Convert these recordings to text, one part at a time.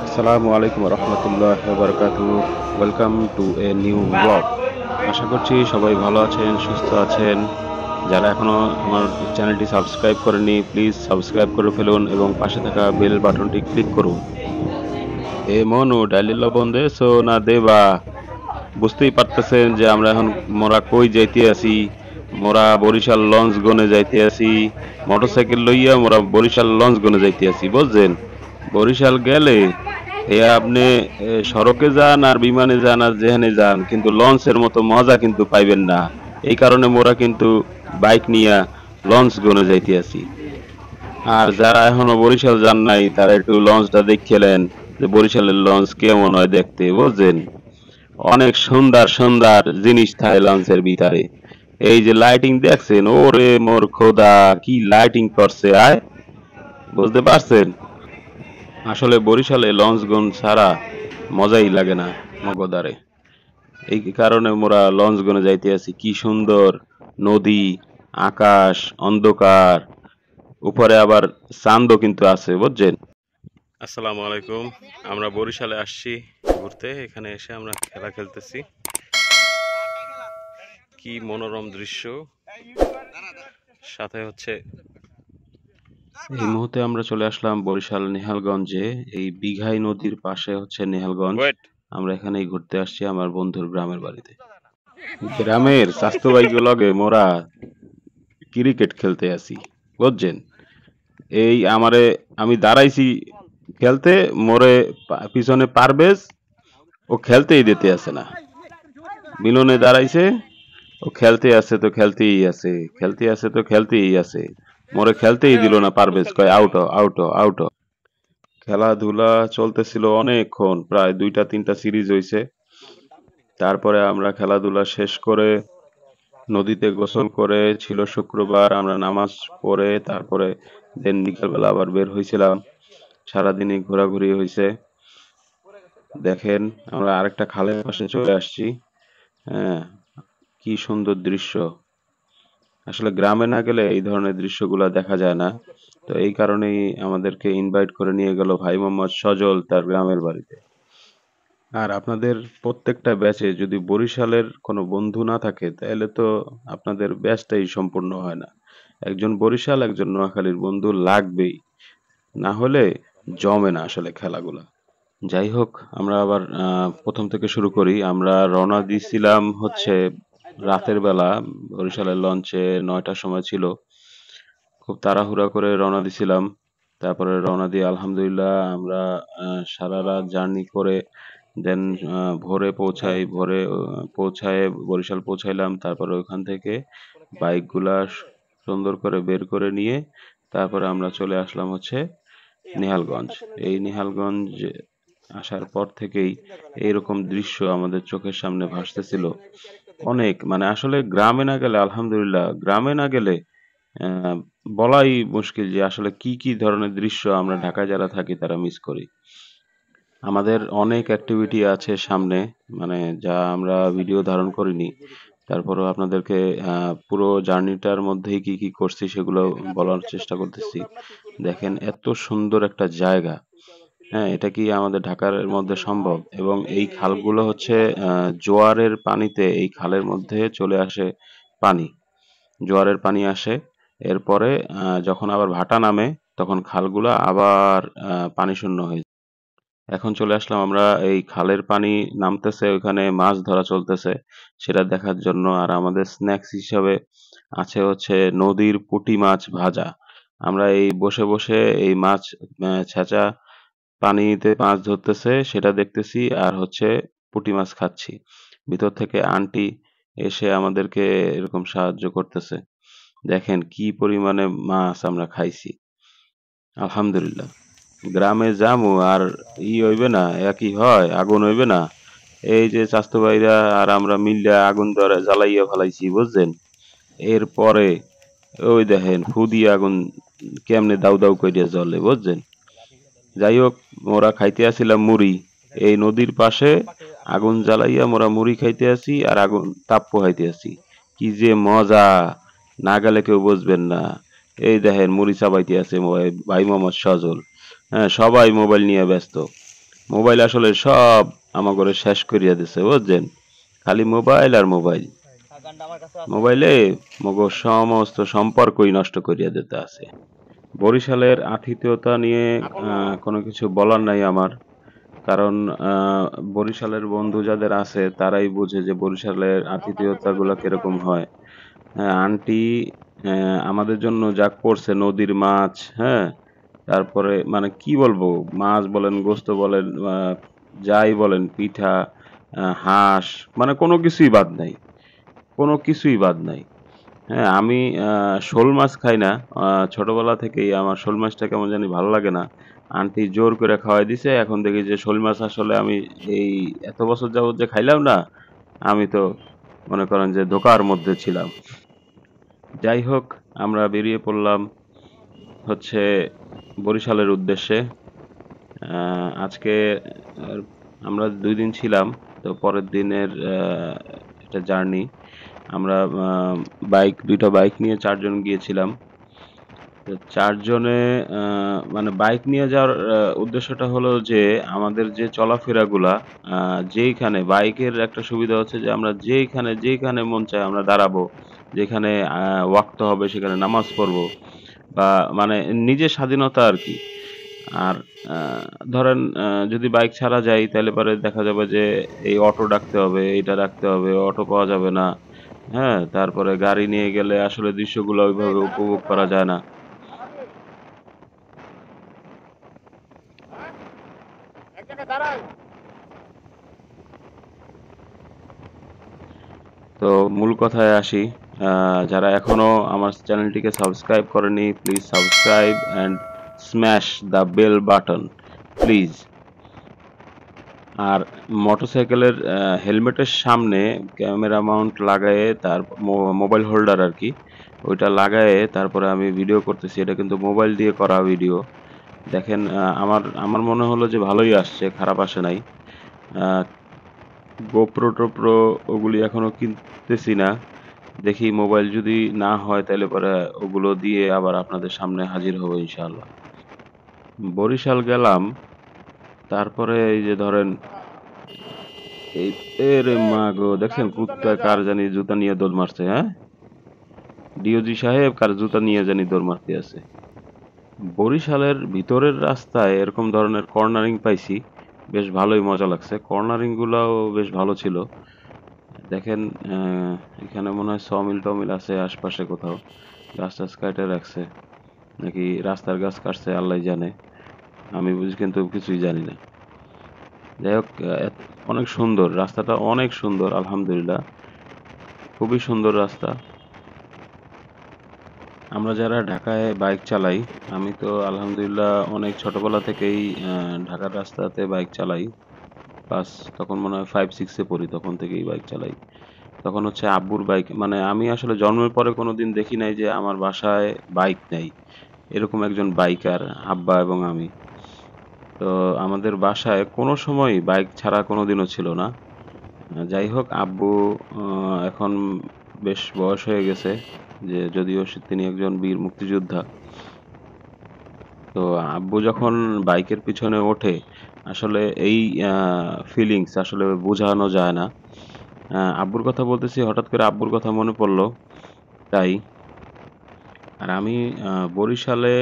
আসসালামুয়ালাইকুম রহমতুল্লাহ বারকাতুহু। Welcome to a new blog. আশা করছি সবাই ভালো আছেন, সুস্থ আছেন। যারা এখনো আমার চ্যানেলটি সাবস্ক্রাইব করেনি, প্লিজ সাবস্ক্রাইব করে ফেলুন এবং পাশে থাকা বেল বাটনটি ক্লিক করুন। এ মনু ডাইলি লবণ দেছো না দেবা? বুঝতেই পারতেছেন যে আমরা এখন মোরা কই যাইতে আছি। মোরা বরিশাল লঞ্চ গনে যাইতে আছি। মোটরসাইকেল লইয়া মোরা বরিশাল লঞ্চ গনে যাইতে আছি, বুঝছেন? বরিশাল গেলে আপনি সড়কে যান আর বিমানে যান আর যেখানে যান, কিন্তু লঞ্চের মতো মজা কিন্তু পাইবেন না। এই কারণে মোরা কিন্তু বাইক নিয়ে লঞ্চ গনে যাইতে আছি। আর যারা এখনো বরিশাল যান নাই, তারা একটু লঞ্চটা দেখলেন যে বরিশালের লঞ্চ কেমন হয় দেখতে, বুঝছেন? অনেক সুন্দর সুন্দর জিনিস থাকে লঞ্চের ভিতরে। এই যে লাইটিং দেখছেন, ওরে মোর খোদা, কি লাইটিং করছে আয়, বুঝতে পারছেন? আসলে বরিশালে লঞ্চগন ছাড়া মজাই লাগে না মগদারে। এই কারণে মোরা লঞ্চগনে যাইতে আছি। কি সুন্দর নদী, আকাশ, অন্ধকার, উপরে আবার চাঁদও কিন্তু আছে, বুঝছেন? আসসালামু আলাইকুম। আমরা বরিশালে আসছি ঘুরতে। এখানে এসে আমরা খেলা খেলতেছি। কি মনোরম দৃশ্য। সাথে হচ্ছে এই মুহূর্তে আমরা চলে আসলাম বরিশাল নেহালগঞ্জে। এই বিঘাই নদীর পাশে হচ্ছে নেহালগঞ্জ। আমরা এখানেই ঘুরতে আসছি আমার বন্ধুর গ্রামের বাড়িতে। গ্রামের স্বাস্থ্য বাইকে লগে মোরা ক্রিকেট খেলতে আসি, বুঝছেন? এই আমি দাঁড়াইছি খেলতে, মোরে পিছনে পারভেজ, ও খেলতেই দিতে আসে না। মিলনে দাঁড়াইছে, ও খেলতে আছে তো খেলতেই আছে, খেলতে আছে তো খেলতেই আছে। মোরে খেলতেই দিল না পারভেজ, কয় আউট আউট আউট। খেলাধুলা চলতেছিল অনেকক্ষণ, প্রায় 2টা 3টা সিরিজ হইছে। তারপরে আমরা খেলাধুলা শেষ করে নদীতে গোসল করে, ছিল শুক্রবার, আমরা নামাজ পড়ে তারপরে দেন বিকালবেলা আবার বের হয়েছিলাম। সারাদিনই ঘোরাঘুরি হয়েছে। দেখেন আমরা আরেকটা খালের পাশে চলে আসছি। হ্যাঁ, কি সুন্দর দৃশ্য। আসলে গ্রামে না গেলে এই ধরনের দৃশ্যগুলা দেখা যায় না। তো এই কারণেই আমাদেরকে ইনভাইট করে নিয়ে গেল ভাই মোহাম্মদ সজল তার গ্রামের বাড়িতে। আর আপনাদের প্রত্যেকটা ব্যাচে যদি বরিশালের কোনো বন্ধু না থাকে, তাহলে তো আপনাদের ব্যাচটাই সম্পূর্ণ হয় না। একজন বরিশাল, একজন নোয়াখালীর বন্ধু লাগবেই, না হলে জমে না আসলে খেলাগুলা। যাই হোক, আমরা আবার প্রথম থেকে শুরু করি। আমরা রওনা দিয়েছিলাম হচ্ছে রাতের বেলা। বরিশালের লঞ্চে 9টার সময় ছিল। খুব তাড়াহুড়া করে রওনা দিছিলাম। তারপরে রওনা দিয়ে আলহামদুলিল্লাহ আমরা সারা রাত জার্নি করে দেন ভোরে পৌঁছাই। ভোরে পৌঁছায় বরিশাল পৌঁছাইলাম। তারপরে ওখান থেকে বাইকগুলা সুন্দর করে বের করে নিয়ে তারপরে আমরা চলে আসলাম হচ্ছে নেহালগঞ্জ। এই নেহালগঞ্জ আসার পর থেকেই এইরকম দৃশ্য আমাদের চোখের সামনে ভাসতেছিল। অনেক, মানে আসলে গ্রামে না গেলে, আলহামদুলিল্লাহ গ্রামে না গেলে আহ, বলাই মুশকিল যে আসলে কি কি ধরনের দৃশ্য আমরা ঢাকায় যারা থাকি তারা মিস করি। আমাদের অনেক অ্যাক্টিভিটি আছে সামনে, মানে যা আমরা ভিডিও ধারণ করিনি। তারপরেও আপনাদেরকে পুরো জার্নিটার মধ্যেই কি কি করছি সেগুলো বলার চেষ্টা করতেছি। দেখেন এত সুন্দর একটা জায়গা। হ্যাঁ, এটা কি আমাদের ঢাকার মধ্যে সম্ভব? এবং এই খালগুলো হচ্ছে জোয়ারের পানিতে এই খালের মধ্যে চলে আসে পানি। জোয়ারের পানি আসে, এরপরে যখন আবার ভাটা নামে তখন খালগুলো আবার পানি শূন্য হয়ে যায়। এখন চলে আসলাম আমরা এই খালের পানি নামতেছে, ওখানে মাছ ধরা চলতেছে সেটা দেখার জন্য। আর আমাদের স্ন্যাক্স হিসাবে আছে হচ্ছে নদীর পুঁটি মাছ ভাজা। আমরা এই বসে বসে এই মাছ ছেঁচা পানিতে মাছ ধরতেছে সেটা দেখতেছি, আর হচ্ছে পুঁটি মাছ খাচ্ছি। ভিতর থেকে আন্টি এসে আমাদেরকে এরকম সাহায্য করতেছে। দেখেন কি পরিমাণে মাছ আমরা খাইছি, আলহামদুলিল্লাহ। গ্রামে যামু আর হইবে না, একই হয়, আগুন হইবে না। এই যে চাস্তু ভাইরা আর আমরা মিল্লা আগুন ধরে জ্বালাইয়া ফেলাইছি, বুঝছেন? এরপরে ওই দেখেন ফু দিয়ে আগুন কেমনে দাউ দাউ কইরা জ্বলে, বুঝছেন? যাই হোক, মোরা খাইতে আসিলাম মুড়ি। এই নদীর পাশে আগুন জ্বালাইয়া মোরা মুড়ি খাইতে আসি আর আগুন তাপ পোহাইতে আসি। কি যে মজা, না গেলে কেউ বুঝবেন না। এই দেখেন মুড়ি চাবাইতে আছে ভাই মোহাম্মদ সজল। হ্যাঁ, সবাই মোবাইল নিয়ে ব্যস্ত। মোবাইল আসলে সব আমাগরে শেষ করিয়া দিছে বুঝছেন। খালি মোবাইল আর মোবাইল। মোবাইলে মগো সমস্ত সম্পর্কই নষ্ট করিয়া দিতে আছে। বরিশালের আতিথেয়তা নিয়ে কোনো কিছু বলার নাই আমার। কারণ বরিশালের বন্ধু যাদের আছে তারাই বুঝে যে বরিশালের আতিথেয়তাগুলো কিরকম হয়। হ্যাঁ, আন্টি আমাদের জন্য যা করছে নদীর মাছ, হ্যাঁ? তারপরে মানে কি বলবো? মাছ বলেন, গোস্ত বলেন, যাই বলেন পিঠা, হাঁস মানে কোনো কিছুই বাদ নাই। কোনো কিছুই বাদ নাই। হ্যাঁ, আমি শোল মাছ খাই না। ছোটবেলা থেকেই আমার শোল মাছটা কেমন জানি ভালো লাগে না। আন্টি জোর করে খাওয়াই দিছে। এখন দেখি যে শোল মাছ আসলে আমি এই এত বছর যাবত যে খাইলাম না, আমি তো মনে করেন যে ধোঁকার মধ্যে ছিলাম। যাই হোক, আমরা বেরিয়ে পড়লাম হচ্ছে বরিশালের উদ্দেশ্যে। আজকে আহ, আমরা ২ দিন ছিলাম। তো পরের দিনের একটা জার্নি। আমরা ২ টা বাইক নিয়ে ৪ জন গিয়েছিলাম। তো ৪ জনে মানে বাইক নিয়ে যাওয়ার উদ্দেশ্যটা হলো যে আমাদের যে চলাফেরাগুলা যেইখানে বাইকের একটা সুবিধা হচ্ছে যে আমরা যেইখানে মন চায় আমরা দাঁড়াবো। যেখানে ওয়াক্ত হবে সেখানে নামাজ পড়বো বা মানে নিজের স্বাধীনতা আরকি। আর আ ধরেন যদি বাইক ছাড়া যাই তাইলে পরে দেখা যাবে যে এই অটো ডাকতে হবে, এইটা ডাকতে হবে, অটো পাওয়া যাবে না। হ্যাঁ? তারপরে গাড়ি নিয়ে গেলে আসলে দৃশ্যগুলো ওইভাবে উপভোগ করা যায় না। তো মূল কথায় আসি। যারা এখনো আমার চ্যানেলটিকে সাবস্ক্রাইব করেনি, please subscribe and smash the bell button please. আর মোটরসাইকেলের হেলমেটের সামনে ক্যামেরা মাউন্ট লাগায়ে তার মোবাইল হোল্ডার আরকি। ওইটা লাগায়ে তারপরে আমি ভিডিও করতেছি। এটা কিন্তু মোবাইল দিয়ে করা ভিডিও। দেখেন আমার মনে হলো যে ভালোই আসছে, খারাপ আসে নাই। আ GoPro-টোপ্রো ওগুলি এখনো কিনতেছি না। দেখি মোবাইল যদি না হয় তাইলে পরে ওগুলো দিয়ে আবার আপনাদের সামনে হাজির হবো ইনশাআল্লাহ। বরিশাল গেলাম, তারপরে এই যে ধরেন এই এরে মাগো! দেখছেন কুত্তা কার জানি জুতা নিয়ে দৌড় মারছে, হ্যাঁ? ডিওজি সাহেব কার জুতা নিয়ে জানি দৌড় মারতে আছে। বরিশালের ভিতরের রাস্তায় এরকম ধরনের কর্নারিং পাইছি। বেশ ভালোই মজা লাগছে। কর্নারিং গুলাও বেশ ভালো ছিল। দেখেন এখানে মনে হয় সমিল-টমিল আছে আশপাশে কোথাও। গাছ-টাছ কাইটা রাখছে। নাকি রাস্তার গাছ কাটছে আল্লাহই জানে। আমি কিন্তু কিছুই জানি না। যাই হোক অনেক সুন্দর। রাস্তাটা অনেক সুন্দর আলহামদুলিল্লাহ। খুবই সুন্দর রাস্তা। আমরা যারা ঢাকায় বাইক চালাই, আমি তো আলহামদুলিল্লাহ অনেক ছোটবেলা থেকেই ঢাকার রাস্তাতে বাইক চালাই। ক্লাস তখন মনে হয় 5-6 এ পড়ি তখন থেকেই বাইক চালাই। তখন হচ্ছে আব্বুর বাইক মানে আমি আসলে জন্মের পরে কোনোদিন দেখি নাই যে আমার বাসায় বাইক নেই। এরকম একজন বাইকার আব্বা এবং আমি। তো আমাদের বাসায় কোনো সময়ই বাইক ছাড়া কোনোদিনও ছিল না। যাই হোক আব্বু আ এখন বেশ বয়স হয়ে গেছে। যে যদিও তিনি একজন বীর মুক্তিযোদ্ধা। তো আব্বু যখন বাইকের পিছনে ওঠে আসলে এই আ ফিলিংস আসলে বোঝানো যায় না। আব্বুর কথা বলতেছি হঠাৎ করে আব্বুর কথা মনে পড়ল। তাই আর আমি বরিশালে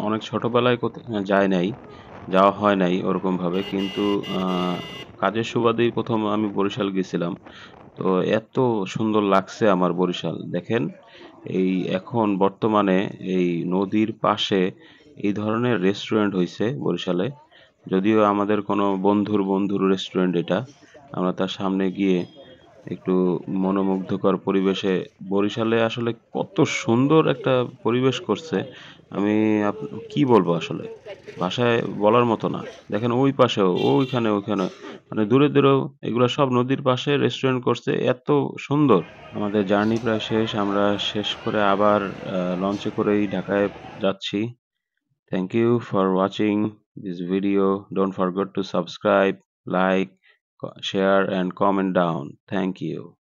অনেক ছোটবেলায় যাই নাই। যাওয়া হয় নাই ওরকমভাবে। কিন্তু আ কাজের সুবাদেই ১ম আমি বরিশাল গেছিলাম। তো এত সুন্দর লাগছে আমার বরিশাল। দেখেন এই এখন বর্তমানে এই নদীর পাশে এই ধরনের রেস্টুরেন্ট হইছে বরিশালে। যদিও আমাদের কোনো বন্ধুর রেস্টুরেন্ট এটা। আমরা তার সামনে গিয়ে একটু মনোমুগ্ধকর পরিবেশে বরিশালে আসলে কত সুন্দর একটা পরিবেশ করছে আমি আপ কি বলবো আসলে ভাষায় বলার মতো না। দেখেন ওই পাশেও ওইখানে মানে দূরেও এগুলো সব নদীর পাশে রেস্টুরেন্ট করছে এত সুন্দর। আমাদের জার্নি প্রায় শেষ। আমরা শেষ করে আবার লঞ্চে করেই ঢাকায় যাচ্ছি। Thank you for watching this video. Don't forget to subscribe, like, share and comment down. Thank you.